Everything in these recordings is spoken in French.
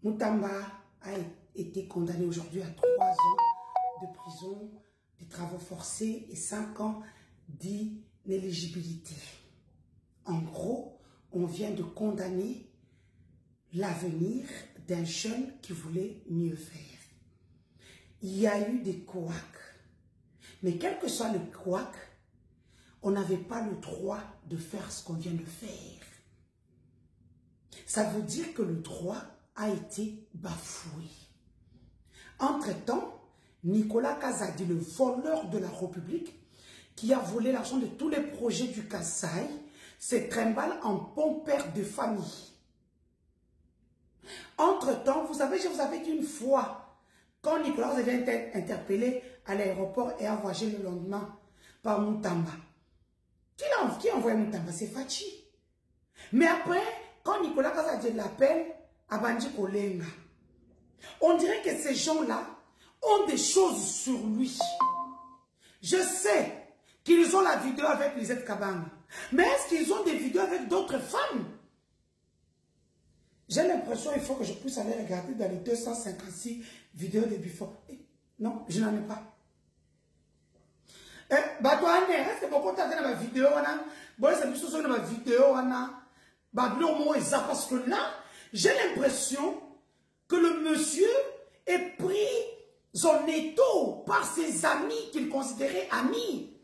Moutamba a été condamné aujourd'hui à 3 ans de prison, de travaux forcés et 5 ans d'inéligibilité. En gros, on vient de condamner l'avenir d'un jeune qui voulait mieux faire. Il y a eu des couacs. Mais quel que soit le couac, on n'avait pas le droit de faire ce qu'on vient de faire. Ça veut dire que le droit a été bafoué. Entre-temps, Nicolas Kazadi, le voleur de la République, qui a volé l'argent de tous les projets du Kasaï, se trimballe en bon père de famille. Entre-temps, vous savez, je vous avais dit une fois, quand Nicolas avait été interpellé à l'aéroport et envoyé le lendemain par Moutamba. Qui a envoyé Moutamba? C'est Fachi. Mais après, quand Nicolas Kazadi l'appelle, Abandji Kolenga, on dirait que ces gens-là ont des choses sur lui. Je sais qu'ils ont la vidéo avec Lisette Kabang. Mais est-ce qu'ils ont des vidéos avec d'autres femmes? J'ai l'impression qu'il faut que je puisse aller regarder dans les 256 vidéos de Before. Non, je n'en ai pas. Est-ce que beaucoup de ma vidéo, parce que là, j'ai l'impression que le monsieur est pris en étau par ses amis qu'il considérait amis.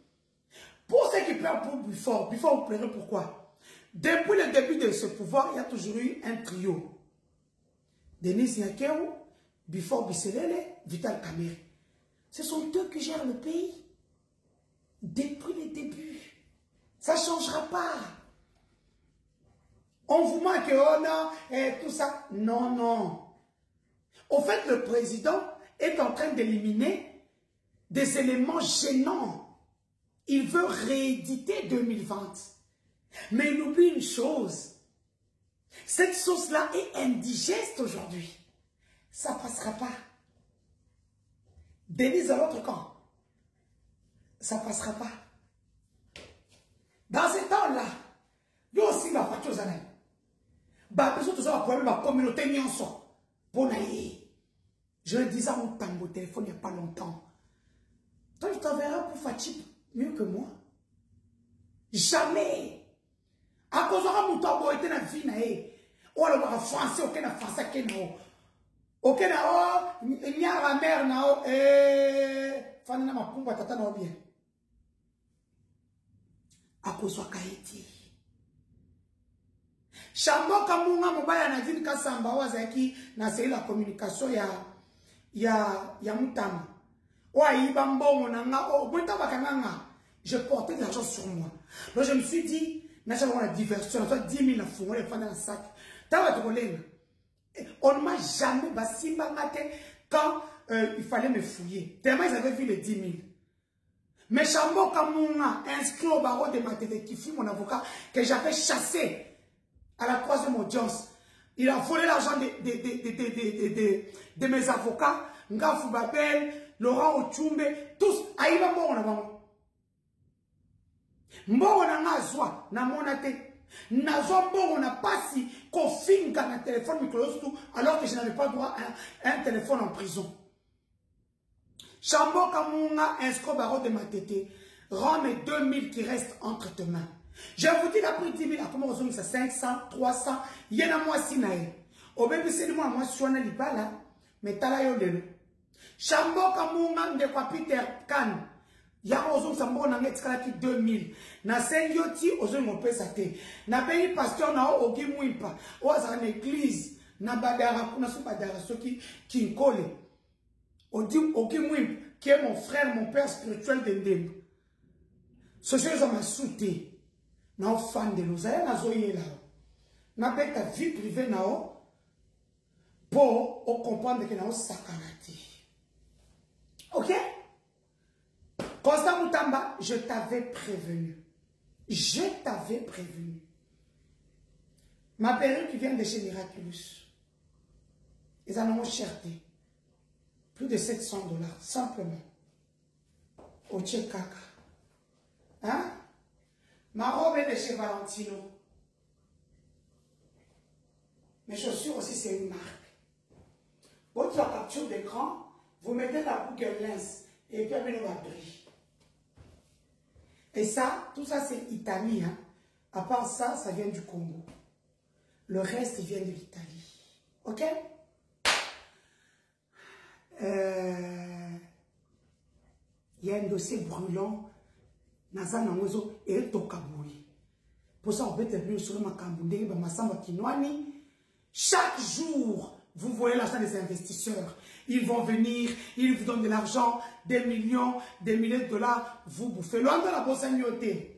Pour ceux qui pleurent pour Before, vous pleurez pourquoi? Depuis le début de ce pouvoir, il y a toujours eu un trio. Denis Yakeou, Before Bisselele, Vital Kamerhe. Ce sont eux qui gèrent le pays. Depuis le début. Ça ne changera pas. On vous manque, oh non, et tout ça. Non, non. Au fait, le président est en train d'éliminer des éléments gênants. Il veut rééditer 2020. Mais il oublie une chose. Cette sauce-là est indigeste aujourd'hui. Ça ne passera pas. Denise à l'autre camp. Ça ne passera pas. Dans ce temps-là, il y a aussi la facture aux années. La communauté nyonso. Je le disais à mon tambo téléphone il n'y a pas longtemps. Toi, tu t'enverras pour Fatih mieux que moi. Jamais. À cause de mon tambo était dans la vie, ou alors en français, aucun en français, aucun en il y a la mère, nao, fanana ma pumba tata na bien. À cause de Kaiti. Chambo kamunga mobaya na dini kasamba wazaki na c'est la communication ya mutama. Wa iba mbongo na nga o bonta bakanga. Je portais de l'argent sur moi. Donc je me suis dit na ça la diversion, ça 10 000 na fongo les fana na sac. Tawa to kolenga. On ne m'a jamais basimba matin quand il fallait me fouiller. Tellement ils avaient vu les 10 000. Mais Chambo Kamunga inscrit au barreau de Matete qui fut mon avocat que j'avais chassé à la 3e audience. Il a volé l'argent de mes avocats, Ngafou Babel, Laurent Ochumbe, tous. Aïba Mbongo na bango. Mbongo na ngazwa na monate. Nazwa Mbongo na pasi kofinga na téléphone micro alors que je n'avais pas droit à un téléphone en prison. Chambo Kamunga inscrit au barreau de Matete. Rends mes 2000 qui restent entre tes mains. Je vous dis, il a pris 10 000, à comment on ça 500, 300, il y en a moi sinaï. Au bébé, c'est moi, moi, je suis en Libala, mais t'as la yodelo. Chambo Kamunga, de quoi Peter Kan, ya ozon sambo na ngetikala ki 2000. Na sengoti ozon ngopé sate. Na pays pasteur na ogi muipa. Oza na église, na badara, kuna sou badara, ceux qui nkole. Ogi muipa, qui est mon frère, mon père spirituel de Ndembo. Ce sont ma souté. Na fan de nous na zoye là na beta vie privée nao pour comprendre que nao sakanati. OK? Constant Moutamba, je t'avais prévenu. Je t'avais prévenu. Ma perruque qui vient de chez Miraculous. Ils en ont cherté. Plus de 700 $, simplement. Au Tchekaka. Hein? Ma robe est de chez Valentino. Mes chaussures aussi, c'est une marque. Votre capture d'écran, vous mettez la Google Lens et puis vous va briller. Et ça, tout ça c'est Italie. Hein. À part ça, ça vient du Congo. Le reste, il vient de l'Italie. Ok? Il y a un dossier brûlant. Nazana Mozo et Tokaboui. Pour ça, on peut être venu sur le Makambouné, Masamba Kinwani. Chaque jour, vous voyez l'argent des investisseurs. Ils vont venir, ils vous donnent de l'argent, des millions, des milliers de dollars. Vous bouffez. Loin de la bosse agnoté.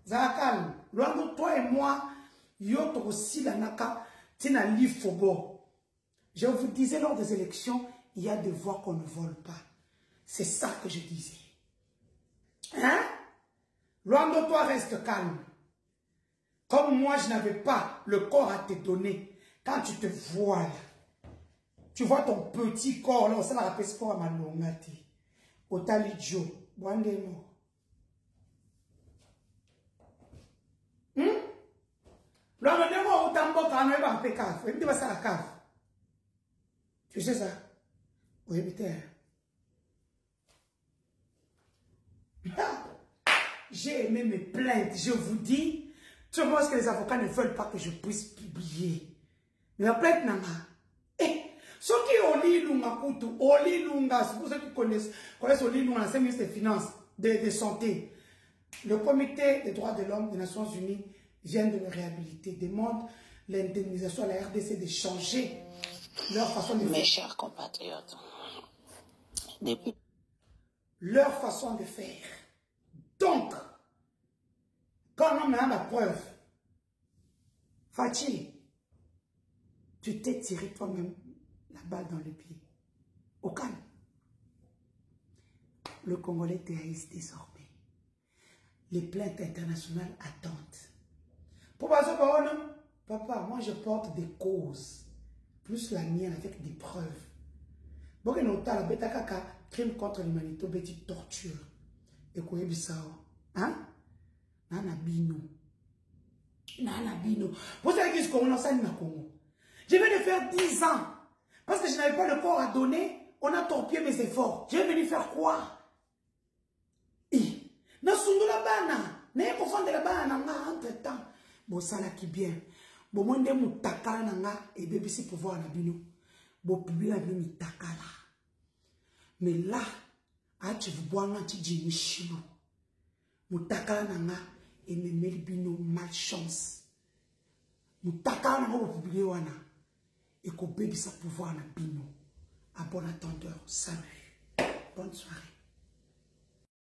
Zakal, loin de toi et moi, yoto aussi la naka, tina lifobo. Je vous disais lors des élections, il y a des voix qu'on ne vole pas. C'est ça que je disais. Hein? Loin de toi, reste calme. Comme moi, je n'avais pas le corps à te donner. Quand tu te vois là, tu vois ton petit corps là, ça la rappelle sport à ma longati. Otali Joe, Boandemo. L'homme de moi, autant bon quand on est en pécave. Et puis, ça la cave. Tu sais ça? Oui, putain. J'ai aimé mes plaintes, je vous dis. Tu vois que les avocats ne veulent pas que je puisse publier. Mais la plainte n'a pas. Eh, ceux qui ont lu Lunga Koutu, Oli Lunga, c'est pour ceux qui connaissent Oli Lunga, l'ancien ministre des Finances, de Santé. Le comité des droits de l'homme des Nations Unies vient de le réhabiliter, demande l'indemnisation à la RDC de changer leur façon de faire. Mes chers compatriotes, depuis leur façon de faire. Donc, quand on a la preuve, Fatih, tu t'es tiré toi-même la balle dans le pied. Au calme. Le Congolais terroriste désormais. Les plaintes internationales attendent. Pour papa, moi je porte des causes, plus la mienne avec des preuves. Bon, la bêta kaka, crime contre l'humanité, petite torture. Et quoi, hein? Nana bino. Nana bino. Vous savez qu'est-ce qu'on a ça dans Congo? Je vais de faire 10 ans. Parce que je n'avais pas le corps à donner, on a torpillé mes efforts. Je vais venir faire quoi? Na sundula bana, na ko de la bana nga entre temps. Bo sala ki bien. Bo monde mutakala na nga et bébé si pouvoir na bino. Bo publier na bino mutakala. Mais là, a tu vous boire na ti jimi shilu. Mutakala na nga et me meli bino malchance. Mutakala na nga bo publier wana. Et ko bébé sa pouvoir na bino. À bon attendeur, salut. Bonne soirée.